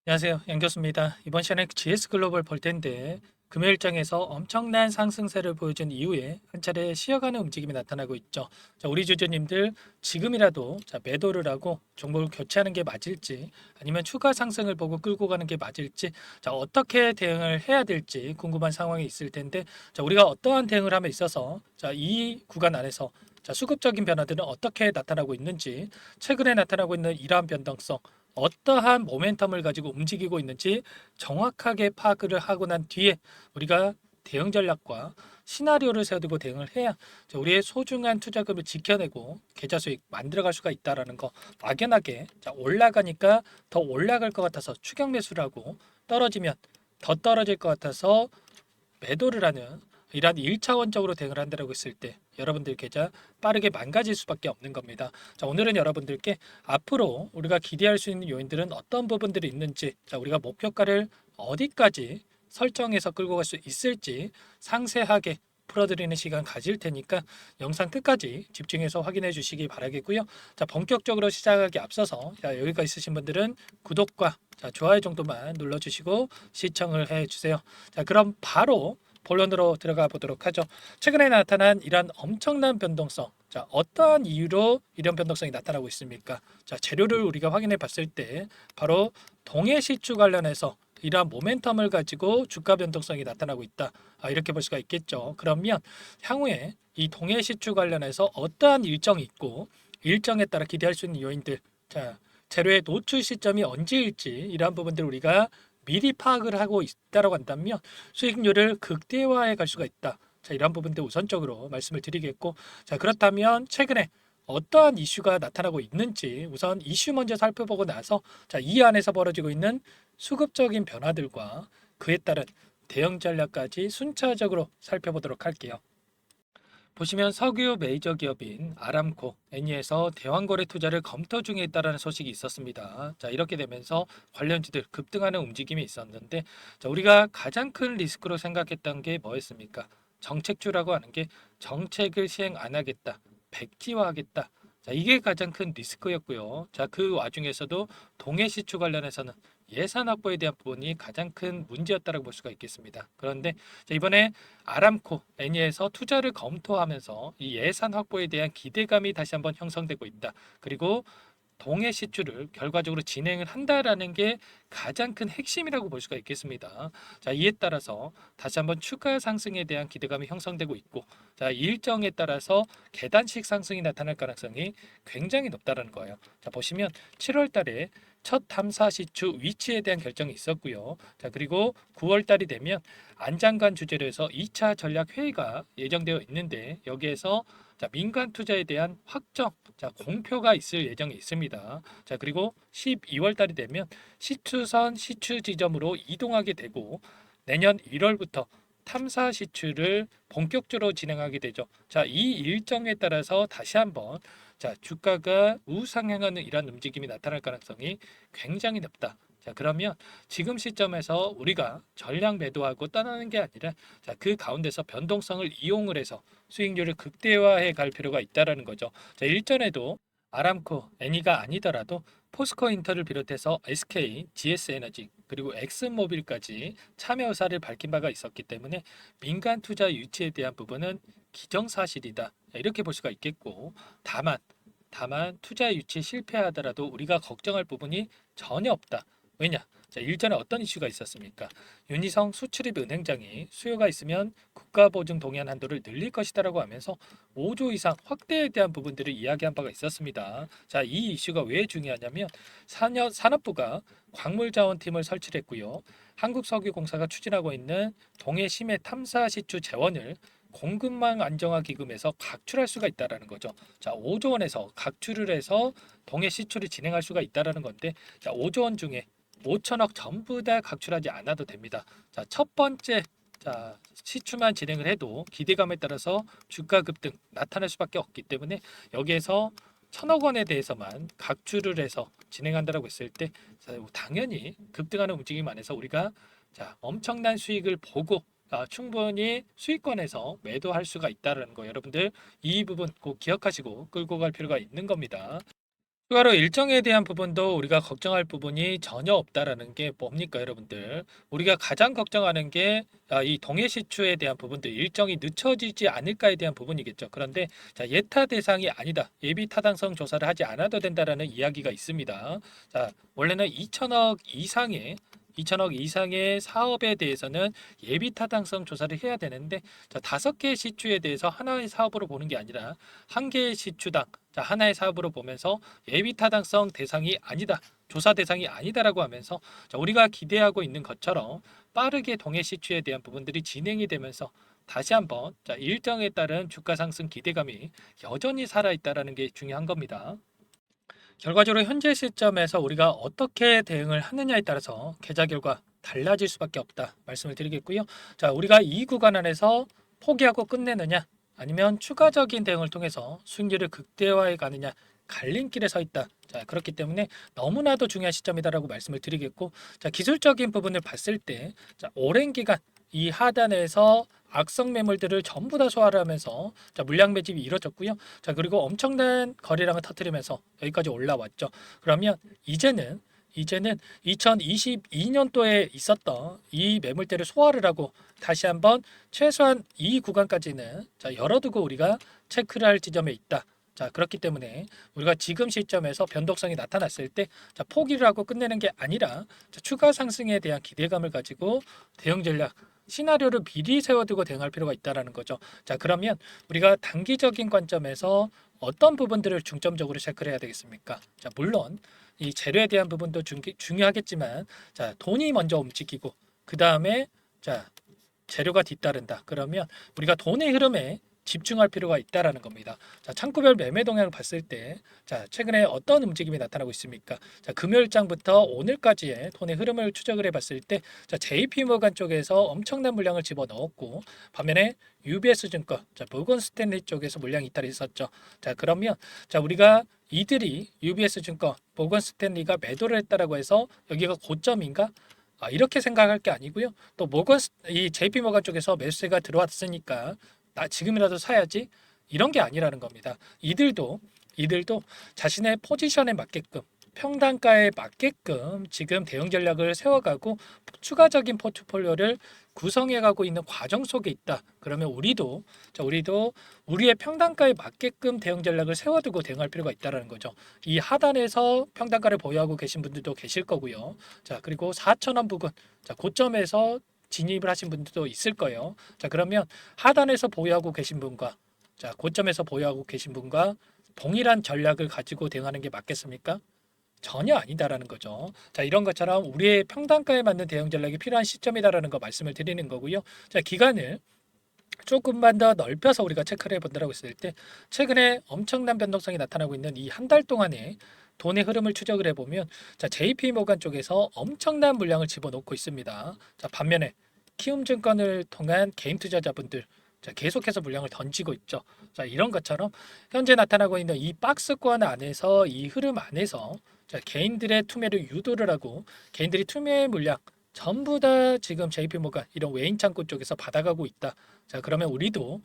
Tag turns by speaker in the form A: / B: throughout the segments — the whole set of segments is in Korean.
A: 안녕하세요. 양 교수입니다. 이번 시간에 GS 글로벌 볼 텐데 금요일장에서 엄청난 상승세를 보여준 이후에 한 차례 쉬어가는 움직임이 나타나고 있죠. 자, 우리 주주님들 지금이라도 매도를 하고 종목을 교체하는 게 맞을지 아니면 추가 상승을 보고 끌고 가는 게 맞을지 어떻게 대응을 해야 될지 궁금한 상황이 있을 텐데 우리가 어떠한 대응을 함에 있어서 이 구간 안에서 수급적인 변화들은 어떻게 나타나고 있는지 최근에 나타나고 있는 이러한 변동성 어떠한 모멘텀을 가지고 움직이고 있는지 정확하게 파악을 하고 난 뒤에 우리가 대응 전략과 시나리오를 세워두고 대응을 해야 우리의 소중한 투자금을 지켜내고 계좌 수익 만들어갈 수가 있다라는 거 막연하게 올라가니까 더 올라갈 것 같아서 추격 매수를 하고 떨어지면 더 떨어질 것 같아서 매도를 하는 이러한 1차원적으로 대응을 한다고 했을 때 여러분들 계좌 빠르게 망가질 수밖에 없는 겁니다. 자, 오늘은 여러분들께 앞으로 우리가 기대할 수 있는 요인들은 어떤 부분들이 있는지, 우리가 목표가를 어디까지 설정해서 끌고 갈 수 있을지 상세하게 풀어드리는 시간 가질 테니까 영상 끝까지 집중해서 확인해 주시기 바라겠고요. 자, 본격적으로 시작하기 앞서서 여기가 있으신 분들은 구독과 좋아요 정도만 눌러주시고 시청을 해주세요. 자, 그럼 바로 본론으로 들어가 보도록 하죠. 최근에 나타난 이러한 엄청난 변동성. 자, 어떠한 이유로 이런 변동성이 나타나고 있습니까? 자, 재료를 우리가 확인해 봤을 때 바로 동해 시추 관련해서 이러한 모멘텀을 가지고 주가 변동성이 나타나고 있다. 이렇게 볼 수가 있겠죠. 그러면 향후에 이 동해 시추 관련해서 어떠한 일정이 있고 일정에 따라 기대할 수 있는 요인들. 자, 재료의 노출 시점이 언제일지 이러한 부분들 우리가 미리 파악을 하고 있다라고 한다면 수익률을 극대화해 갈 수가 있다. 자, 이런 부분들 우선적으로 말씀을 드리겠고, 자, 그렇다면 최근에 어떠한 이슈가 나타나고 있는지 우선 이슈 먼저 살펴보고 나서 이 안에서 벌어지고 있는 수급적인 변화들과 그에 따른 대응 전략까지 순차적으로 살펴보도록 할게요. 보시면 석유 메이저 기업인 아람코, 애니에서 대왕거래 투자를 검토 중에 있다는 소식이 있었습니다. 자, 이렇게 되면서 관련주들 급등하는 움직임이 있었는데, 우리가 가장 큰 리스크로 생각했던 게 뭐였습니까? 정책주라고 하는 게 정책을 시행 안 하겠다, 백지화하겠다. 자, 이게 가장 큰 리스크였고요. 자, 그 와중에서도 동해 시추 관련해서는 예산 확보에 대한 부분이 가장 큰 문제였다고 볼 수가 있겠습니다. 그런데 이번에 아람코, 애니에서 투자를 검토하면서 이 예산 확보에 대한 기대감이 다시 한번 형성되고 있다. 그리고 동해 시추를 결과적으로 진행을 한다라는 게 가장 큰 핵심이라고 볼 수가 있겠습니다. 자, 이에 따라서 다시 한번 추가 상승에 대한 기대감이 형성되고 있고, 자, 일정에 따라서 계단식 상승이 나타날 가능성이 굉장히 높다는 거예요. 자, 보시면 7월 달에 첫 탐사 시추 위치에 대한 결정이 있었고요. 자, 그리고 9월 달이 되면 안장관 주재로 해서 2차 전략 회의가 예정되어 있는데 여기에서 민간 투자에 대한 확정, 공표가 있을 예정이 있습니다. 자, 그리고 12월 달이 되면 시추선 시추 지점으로 이동하게 되고 내년 1월부터 탐사 시추를 본격적으로 진행하게 되죠. 자, 이 일정에 따라서 다시 한번 주가가 우상향하는 이런 움직임이 나타날 가능성이 굉장히 높다. 자, 그러면 지금 시점에서 우리가 전량 매도하고 떠나는 게 아니라 그 가운데서 변동성을 이용을 해서 수익률을 극대화해 갈 필요가 있다라는 거죠. 자, 일전에도 아람코, 애니가 아니더라도 포스코 인터를 비롯해서 SK, GS에너지 그리고 엑슨모빌까지 참여 의사를 밝힌 바가 있었기 때문에 민간 투자 유치에 대한 부분은 기정사실이다. 이렇게 볼 수가 있겠고 다만 투자 유치 실패하더라도 우리가 걱정할 부분이 전혀 없다. 왜냐? 자, 일전에 어떤 이슈가 있었습니까? 윤희성 수출입 은행장이 수요가 있으면 국가보증 동의안 한도를 늘릴 것이다라고 하면서 5조 이상 확대에 대한 부분들을 이야기한 바가 있었습니다. 자, 이 이슈가 왜 중요하냐면 산업부가 광물자원팀을 설치했고요. 한국석유공사가 추진하고 있는 동해 심해 탐사 시추 재원을 공급망 안정화 기금에서 각출할 수가 있다라는 거죠. 자, 5조 원에서 각출을 해서 동해 시추를 진행할 수가 있다라는 건데, 자, 5조 원 중에 5천억 전부 다 각출하지 않아도 됩니다. 자, 첫 번째 시추만 진행을 해도 기대감에 따라서 주가 급등 나타날 수밖에 없기 때문에 여기에서 천억 원에 대해서만 각출을 해서 진행한다라고 했을 때 당연히 급등하는 움직임 안에서 우리가 엄청난 수익을 보고 충분히 수익권에서 매도할 수가 있다는 거 여러분들 이 부분 꼭 기억하시고 끌고 갈 필요가 있는 겁니다. 추가로 일정에 대한 부분도 우리가 걱정할 부분이 전혀 없다라는 게 뭡니까, 여러분들? 우리가 가장 걱정하는 게 이 동해 시추에 대한 부분들, 일정이 늦춰지지 않을까에 대한 부분이겠죠. 그런데 자, 예타 대상이 아니다. 예비 타당성 조사를 하지 않아도 된다라는 이야기가 있습니다. 자, 원래는 2천억 이상의 사업에 대해서는 예비 타당성 조사를 해야 되는데, 자, 5개의 시추에 대해서 하나의 사업으로 보는 게 아니라 한 개의 시추당, 자, 하나의 사업으로 보면서 예비 타당성 대상이 아니다. 조사 대상이 아니다라고 하면서, 자, 우리가 기대하고 있는 것처럼 빠르게 동해 시추에 대한 부분들이 진행이 되면서 다시 한번, 자, 일정에 따른 주가 상승 기대감이 여전히 살아 있다라는 게 중요한 겁니다. 결과적으로 현재 시점에서 우리가 어떻게 대응을 하느냐에 따라서 계좌 결과 달라질 수밖에 없다 말씀을 드리겠고요. 자, 우리가 이 구간 안에서 포기하고 끝내느냐, 아니면 추가적인 대응을 통해서 수익률을 극대화해 가느냐, 갈림길에 서 있다. 자, 그렇기 때문에 너무나도 중요한 시점이다라고 말씀을 드리겠고, 자, 기술적인 부분을 봤을 때, 자, 오랜 기간 이 하단에서 악성 매물들을 전부 다 소화를 하면서, 자, 물량 매집이 이루어졌고요. 자, 그리고 엄청난 거래량을 터뜨리면서 여기까지 올라왔죠. 그러면 이제는 2022년도에 있었던 이 매물대를 소화를 하고 다시 한번 최소한 이 구간까지는, 자, 열어두고 우리가 체크를 할 지점에 있다. 자, 그렇기 때문에 우리가 지금 시점에서 변동성이 나타났을 때, 자, 포기를 하고 끝내는 게 아니라, 자, 추가 상승에 대한 기대감을 가지고 대응 전략 시나리오를 미리 세워두고 대응할 필요가 있다라는 거죠. 자, 그러면 우리가 단기적인 관점에서 어떤 부분들을 중점적으로 체크를 해야 되겠습니까? 자, 물론 이 재료에 대한 부분도 중요하겠지만, 자, 돈이 먼저 움직이고 그 다음에, 자, 재료가 뒤따른다. 그러면 우리가 돈의 흐름에 집중할 필요가 있다라는 겁니다. 자, 창구별 매매 동향을 봤을 때, 자, 최근에 어떤 움직임이 나타나고 있습니까? 자, 금요일장부터 오늘까지의 돈의 흐름을 추적을 해봤을 때, 자, JP모간 쪽에서 엄청난 물량을 집어넣었고, 반면에 UBS 증권, 자, 모건 스탠리 쪽에서 물량 이탈이 있었죠. 자, 그러면, 자, 우리가 이들이 UBS 증권, 모건 스탠리가 매도를 했다라고 해서 여기가 고점인가? 이렇게 생각할 게 아니고요. 또 이 JP 모건 쪽에서 매수세가 들어왔으니까 나 지금이라도 사야지, 이런 게 아니라는 겁니다. 이들도 자신의 포지션에 맞게끔, 평단가에 맞게끔 지금 대응 전략을 세워가고 추가적인 포트폴리오를 구성해가고 있는 과정 속에 있다. 그러면 우리도 우리의 평단가에 맞게끔 대응 전략을 세워두고 대응할 필요가 있다라는 거죠. 이 하단에서 평단가를 보유하고 계신 분들도 계실 거고요. 자, 그리고 4,000원 부근, 자, 고점에서 진입을 하신 분들도 있을 거예요. 자, 그러면 하단에서 보유하고 계신 분과, 자, 고점에서 보유하고 계신 분과 동일한 전략을 가지고 대응하는 게 맞겠습니까? 전혀 아니다라는 거죠. 자, 이런 것처럼 우리의 평단가에 맞는 대응 전략이 필요한 시점이다라는 거 말씀을 드리는 거고요. 자, 기간을 조금만 더 넓혀서 우리가 체크를 해본다고 했을 때, 최근에 엄청난 변동성이 나타나고 있는 이 한 달 동안에 돈의 흐름을 추적을 해보면, 자, JP 모간 쪽에서 엄청난 물량을 집어넣고 있습니다. 자, 반면에 키움증권을 통한 개인 투자자분들, 자, 계속해서 물량을 던지고 있죠. 자, 이런 것처럼 현재 나타나고 있는 이 박스권 안에서, 이 흐름 안에서, 자, 개인들의 투매를 유도를 하고 개인들이 투매 물량 전부 다 지금 JP모간 이런 외인 창구 쪽에서 받아가고 있다. 자, 그러면 우리도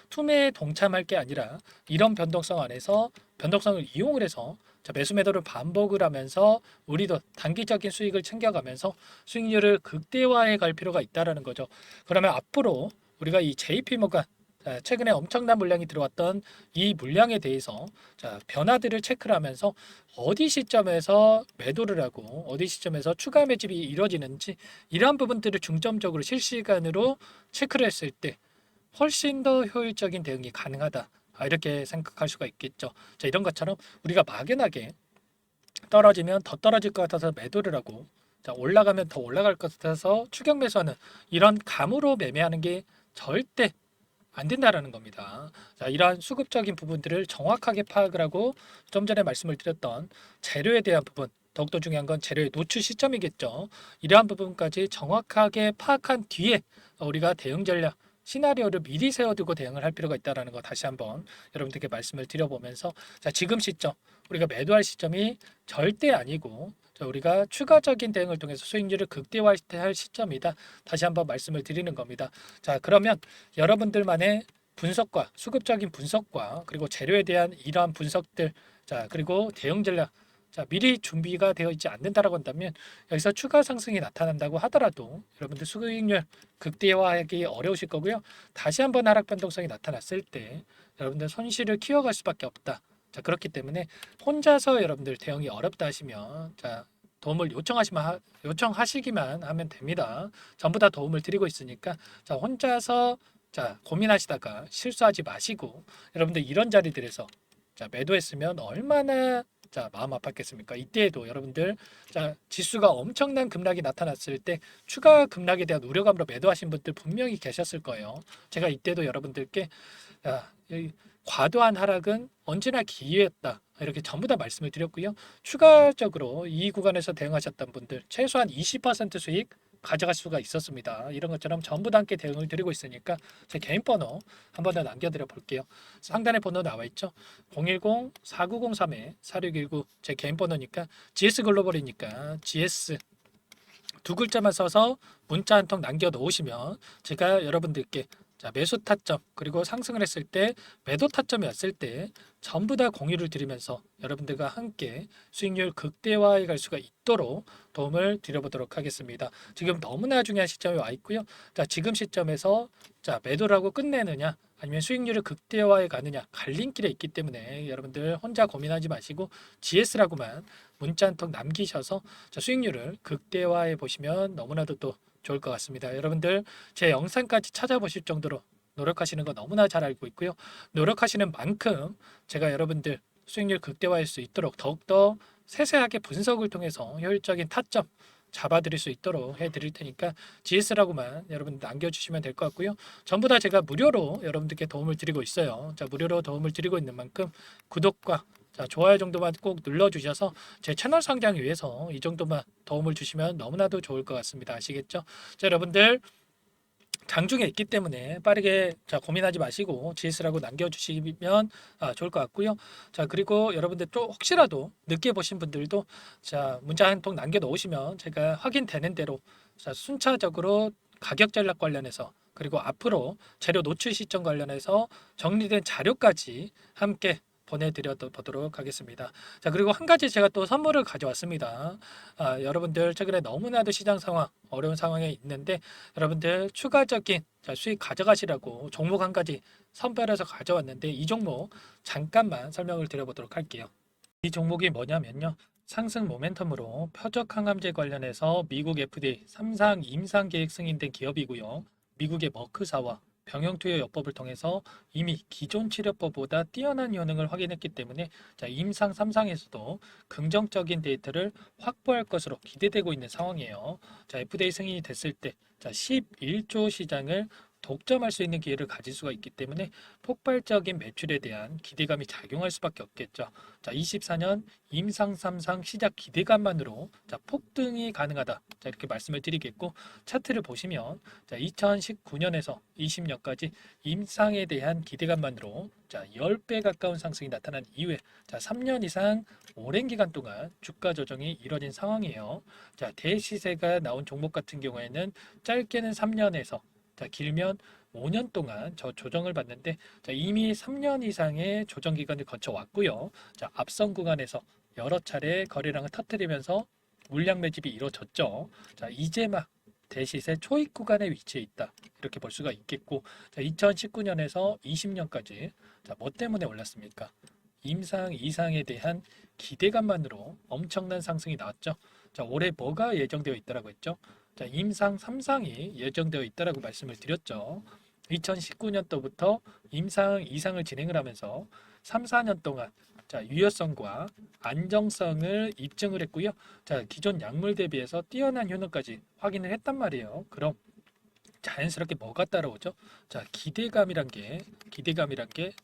A: 투매에 동참할 게 아니라 이런 변동성 안에서 변동성을 이용을 해서, 자, 매수 매도를 반복을 하면서 우리도 단기적인 수익을 챙겨가면서 수익률을 극대화해 갈 필요가 있다라는 거죠. 그러면 앞으로 우리가 이 JP모간, 최근에 엄청난 물량이 들어왔던 이 물량에 대해서, 자, 변화들을 체크를 하면서 어디 시점에서 매도를 하고 어디 시점에서 추가 매집이 이루어지는지, 이러한 부분들을 중점적으로 실시간으로 체크를 했을 때 훨씬 더 효율적인 대응이 가능하다. 이렇게 생각할 수가 있겠죠. 자, 이런 것처럼 우리가 막연하게 떨어지면 더 떨어질 것 같아서 매도를 하고, 자, 올라가면 더 올라갈 것 같아서 추격 매수하는, 이런 감으로 매매하는 게 절대 안 된다라는 겁니다. 자, 이러한 수급적인 부분들을 정확하게 파악을 하고, 좀 전에 말씀을 드렸던 재료에 대한 부분, 더욱더 중요한 건 재료의 노출 시점이겠죠. 이러한 부분까지 정확하게 파악한 뒤에 우리가 대응 전략 시나리오를 미리 세워두고 대응을 할 필요가 있다라는 거 다시 한번 여러분들께 말씀을 드려보면서, 자, 지금 시점 우리가 매도할 시점이 절대 아니고, 자, 우리가 추가적인 대응을 통해서 수익률을 극대화할 시점이다. 다시 한번 말씀을 드리는 겁니다. 자, 그러면 여러분들만의 분석과 수급적인 분석과 그리고 재료에 대한 이러한 분석들, 자, 그리고 대응 전략. 자, 미리 준비가 되어 있지 않는다라고 한다면 여기서 추가 상승이 나타난다고 하더라도 여러분들 수익률 극대화하기 어려우실 거고요. 다시 한번 하락 변동성이 나타났을 때 여러분들 손실을 키워갈 수밖에 없다. 자, 그렇기 때문에 혼자서 여러분들 대응이 어렵다 하시면 자, 도움을 요청하시기만 하면 됩니다. 전부 다 도움을 드리고 있으니까 자, 혼자서 자, 고민하시다가 실수하지 마시고 여러분들 이런 자리들에서 자, 매도했으면 얼마나 자, 마음 아팠겠습니까? 이때에도 여러분들 자, 지수가 엄청난 급락이 나타났을 때 추가 급락에 대한 우려감으로 매도하신 분들 분명히 계셨을 거예요. 제가 이때도 여러분들께 야, 이 과도한 하락은 언제나 기회였다. 이렇게 전부 다 말씀을 드렸고요. 추가적으로 이 구간에서 대응하셨던 분들 최소한 20% 수익 가져갈 수가 있었습니다. 이런 것처럼 전부 다 함께 대응을 드리고 있으니까 제 개인 번호 한 번 더 남겨드려 볼게요. 상단에 번호 나와 있죠. 010-4903-4619 제 개인 번호니까 GS 글로벌이니까 GS 두 글자만 써서 문자 한 통 남겨 놓으시면 제가 여러분들께 자, 매수 타점 그리고 상승을 했을 때 매도 타점이 왔을 때 전부 다 공유를 드리면서 여러분들과 함께 수익률 극대화해 갈 수가 있도록 도움을 드려보도록 하겠습니다. 지금 너무나 중요한 시점에 와 있고요. 자, 지금 시점에서 자, 매도라고 끝내느냐 아니면 수익률을 극대화해 가느냐 갈림길에 있기 때문에 여러분들 혼자 고민하지 마시고 GS라고만 문자 한 통 남기셔서 자, 수익률을 극대화해 보시면 너무나도 또 좋을 것 같습니다. 여러분들 제 영상까지 찾아보실 정도로 노력하시는 거 너무나 잘 알고 있고요. 노력하시는 만큼 제가 여러분들 수익률 극대화할 수 있도록 더욱더 세세하게 분석을 통해서 효율적인 타점 잡아드릴 수 있도록 해드릴 테니까 GS라고만 여러분 남겨주시면 될 것 같고요. 전부 다 제가 무료로 여러분들께 도움을 드리고 있어요. 자, 무료로 도움을 드리고 있는 만큼 구독과 자, 좋아요 정도만 꼭 눌러주셔서 제 채널 성장 위해서 이 정도만 도움을 주시면 너무나도 좋을 것 같습니다. 아시겠죠? 자, 여러분들 장중에 있기 때문에 빠르게 자, 고민하지 마시고 GS라고 남겨주시면 좋을 것 같고요. 자, 그리고 여러분들 또 혹시라도 늦게 보신 분들도 자, 문자 한 통 남겨 놓으시면 제가 확인되는 대로 자, 순차적으로 가격 전략 관련해서 그리고 앞으로 재료 노출 시점 관련해서 정리된 자료까지 함께 보내드려 보도록 하겠습니다. 자, 그리고 한 가지 제가 또 선물을 가져왔습니다. 여러분들 최근에 너무나도 시장 상황 어려운 상황에 있는데 여러분들 추가적인 자, 수익 가져가시라고 종목 한 가지 선별해서 가져왔는데 이 종목 잠깐만 설명을 드려보도록 할게요. 이 종목이 뭐냐면요. 상승 모멘텀으로 표적 항암제 관련해서 미국 FDA 3상 임상 계획 승인된 기업이고요. 미국의 머크사와 병용투여요법을 통해서 이미 기존 치료법보다 뛰어난 효능을 확인했기 때문에 자, 임상 3상에서도 긍정적인 데이터를 확보할 것으로 기대되고 있는 상황이에요. 자, FDA 승인이 됐을 때 자, 11조 시장을 독점할 수 있는 기회를 가질 수가 있기 때문에 폭발적인 매출에 대한 기대감이 작용할 수밖에 없겠죠. 자, 24년 임상 3상 시작 기대감만으로 자, 폭등이 가능하다. 자, 이렇게 말씀을 드리겠고 차트를 보시면 자, 2019년에서 20년까지 임상에 대한 기대감만으로 자, 10배 가까운 상승이 나타난 이후에 자, 3년 이상 오랜 기간 동안 주가 조정이 이뤄진 상황이에요. 자, 대시세가 나온 종목 같은 경우에는 짧게는 3년에서 자, 길면 5년 동안 저 조정을 받는데 자, 이미 3년 이상의 조정 기간을 거쳐 왔고요. 자, 앞선 구간에서 여러 차례 거래량을 터뜨리면서 물량 매집이 이루어졌죠. 자, 이제 막 대시세 초입 구간에 위치해 있다. 이렇게 볼 수가 있겠고, 자, 2019년에서 20년까지 자, 뭐 때문에 올랐습니까? 임상 이상에 대한 기대감만으로 엄청난 상승이 나왔죠. 자, 올해 뭐가 예정되어 있다라고 했죠? 자, 임상 3상이 예정되어 있다라고 말씀을 드렸죠. 2019년도부터 임상 2상을 진행을 하면서 3, 4년 동안 자, 유효성과 안정성을 입증을 했고요. 자, 기존 약물 대비해서 뛰어난 효능까지 확인을 했단 말이에요. 그럼 자연스럽게 뭐가 따라오죠? 자, 기대감이란 게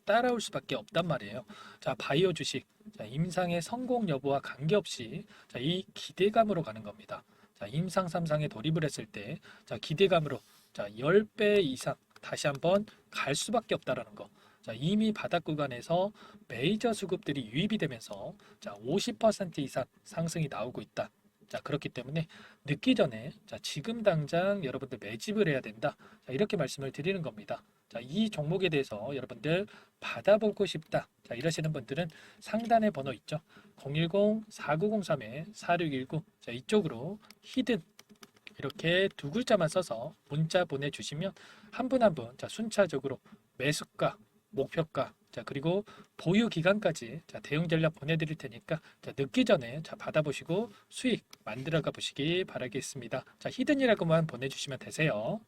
A: 따라올 수밖에 없단 말이에요. 자, 바이오 주식, 자, 임상의 성공 여부와 관계없이 자, 이 기대감으로 가는 겁니다. 자, 임상 3상에 돌입을 했을 때, 자, 기대감으로 자, 10배 이상 다시 한번 갈 수밖에 없다라는 거. 자, 이미 바닥 구간에서 메이저 수급들이 유입이 되면서 자, 50% 이상 상승이 나오고 있다. 자, 그렇기 때문에 늦기 전에 자, 지금 당장 여러분들 매집을 해야 된다. 자, 이렇게 말씀을 드리는 겁니다. 자, 이 종목에 대해서 여러분들 받아보고 싶다. 자, 이러시는 분들은 상단에 번호 있죠. 010-4903-4619. 자, 이쪽으로 히든 이렇게 두 글자만 써서 문자 보내주시면 한 분 한 분 자, 순차적으로 매수가, 목표가, 자, 그리고 보유 기간까지 자, 대응 전략 보내드릴 테니까 자, 늦기 전에 자, 받아보시고 수익 만들어가 보시기 바라겠습니다. 자, 히든이라고만 보내주시면 되세요.